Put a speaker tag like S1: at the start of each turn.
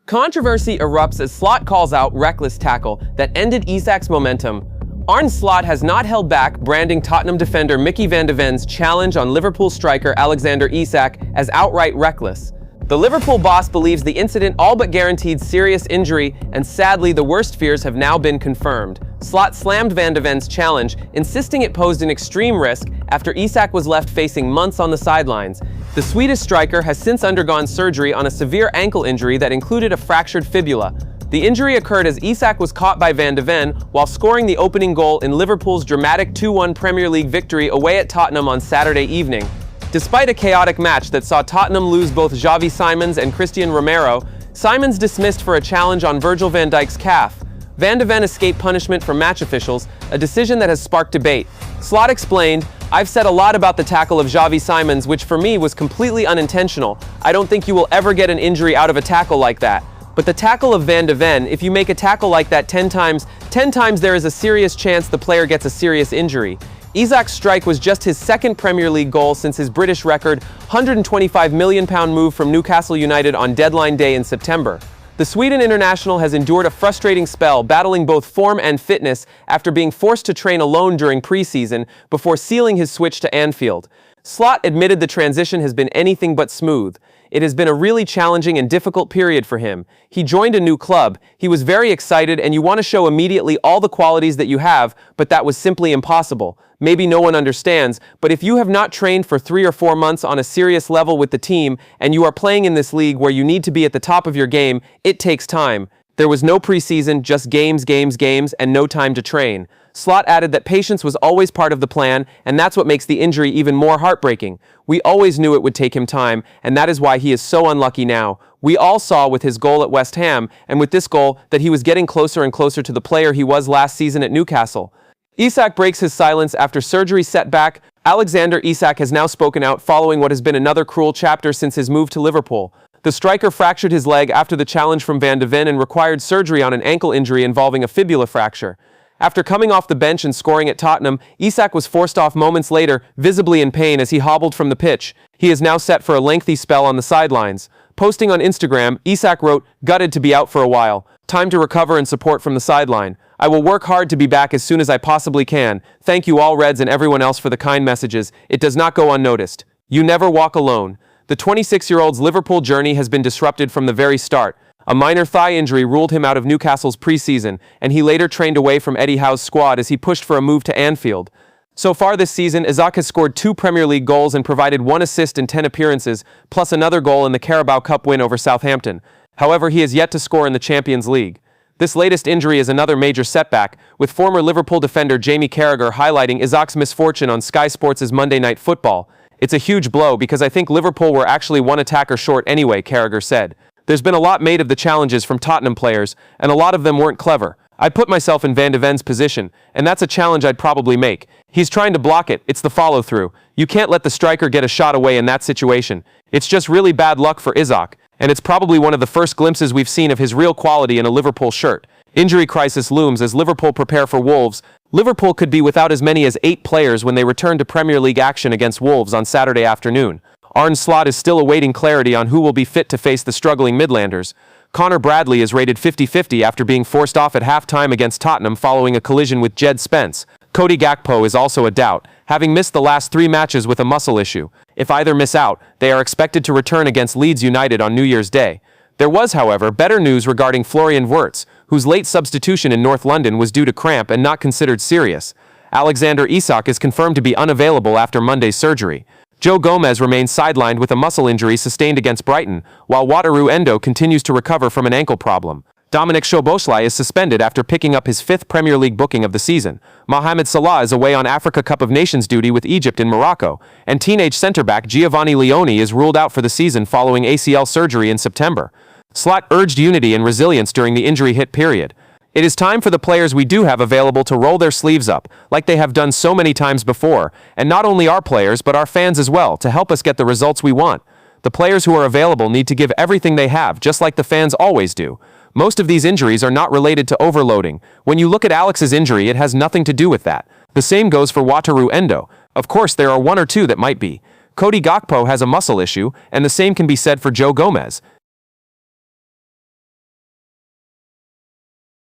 S1: Controversy erupts as Slot calls out reckless tackle that ended Isak's momentum. Arne Slot has not held back, branding Tottenham defender Micky van de Ven's challenge on Liverpool striker Alexander Isak as outright reckless. The Liverpool boss believes the incident all but guaranteed serious injury, and sadly the worst fears have now been confirmed. Slot slammed van de Ven's challenge, insisting it posed an extreme risk after Isak was left facing months on the sidelines. The Swedish striker has since undergone surgery on a severe ankle injury that included a fractured fibula. The injury occurred as Isak was caught by van de Ven while scoring the opening goal in Liverpool's dramatic 2-1 Premier League victory away at Tottenham on Saturday evening. Despite a chaotic match that saw Tottenham lose both Xavi Simons and Cristian Romero, Simons dismissed for a challenge on Virgil van Dijk's calf. Van de Ven escaped punishment from match officials, a decision that has sparked debate. Slot explained, "I've said a lot about the tackle of Xavi Simons, which for me was completely unintentional. I don't think you will ever get an injury out of a tackle like that. But the tackle of Van de Ven, if you make a tackle like that 10 times there is a serious chance the player gets a serious injury." Isak's strike was just his second Premier League goal since his British record £125 million move from Newcastle United on deadline day in September. The Sweden international has endured a frustrating spell, battling both form and fitness after being forced to train alone during pre-season before sealing his switch to Anfield. Slot admitted the transition has been anything but smooth. It has been a really challenging and difficult period for him. He joined a new club, he was very excited, and you want to show immediately all the qualities that you have, but that was simply impossible. Maybe no one understands, but if you have not trained for 3 or 4 months on a serious level with the team, and you are playing in this league where you need to be at the top of your game, it takes time. There was no preseason, just games, and no time to train. Slot added that patience was always part of the plan, and that's what makes the injury even more heartbreaking. We always knew it would take him time, and that is why he is so unlucky now. We all saw with his goal at West Ham, and with this goal, that he was getting closer and closer to the player he was last season at Newcastle. Isak breaks his silence after surgery setback. Alexander Isak has now spoken out following what has been another cruel chapter since his move to Liverpool. The striker fractured his leg after the challenge from Van de Ven and required surgery on an ankle injury involving a fibula fracture. After coming off the bench and scoring at Tottenham, Isak was forced off moments later, visibly in pain as he hobbled from the pitch. He is now set for a lengthy spell on the sidelines. Posting on Instagram, Isak wrote, "Gutted to be out for a while. Time to recover and support from the sideline. I will work hard to be back as soon as I possibly can. Thank you all Reds and everyone else for the kind messages. It does not go unnoticed. You never walk alone." The 26-year-old's Liverpool journey has been disrupted from the very start. A minor thigh injury ruled him out of Newcastle's preseason, and he later trained away from Eddie Howe's squad as he pushed for a move to Anfield. So far this season, Isak has scored 2 Premier League goals and provided 1 assist in 10 appearances, plus another goal in the Carabao Cup win over Southampton. However, he has yet to score in the Champions League. This latest injury is another major setback, with former Liverpool defender Jamie Carragher highlighting Isak's misfortune on Sky Sports' Monday Night Football. "It's a huge blow because I think Liverpool were actually 1 attacker short anyway," Carragher said. "There's been a lot made of the challenges from Tottenham players, and a lot of them weren't clever. I put myself in Van de Ven's position, and that's a challenge I'd probably make. He's trying to block it, it's the follow-through. You can't let the striker get a shot away in that situation. It's just really bad luck for Isak, and it's probably one of the first glimpses we've seen of his real quality in a Liverpool shirt." Injury crisis looms as Liverpool prepare for Wolves. Liverpool could be without as many as 8 players when they return to Premier League action against Wolves on Saturday afternoon. Arne Slot is still awaiting clarity on who will be fit to face the struggling Midlanders. Connor Bradley is rated 50-50 after being forced off at half-time against Tottenham following a collision with Jed Spence. Cody Gakpo is also a doubt, having missed the last 3 matches with a muscle issue. If either miss out, they are expected to return against Leeds United on New Year's Day. There was, however, better news regarding Florian Wirtz, whose late substitution in North London was due to cramp and not considered serious. Alexander Isak is confirmed to be unavailable after Monday's surgery. Joe Gomez remains sidelined with a muscle injury sustained against Brighton, while Wataru Endo continues to recover from an ankle problem. Dominic Szoboszlai is suspended after picking up his 5th Premier League booking of the season. Mohamed Salah is away on Africa Cup of Nations duty with Egypt in Morocco, and teenage centre-back Giovanni Leone is ruled out for the season following ACL surgery in September. Slot urged unity and resilience during the injury-hit period. "It is time for the players we do have available to roll their sleeves up, like they have done so many times before, and not only our players but our fans as well, to help us get the results we want. The players who are available need to give everything they have, just like the fans always do. Most of these injuries are not related to overloading. When you look at Alex's injury, it has nothing to do with that. The same goes for Wataru Endo. Of course, there are 1 or 2 that might be. Cody Gakpo has a muscle issue, and the same can be said for Joe Gomez.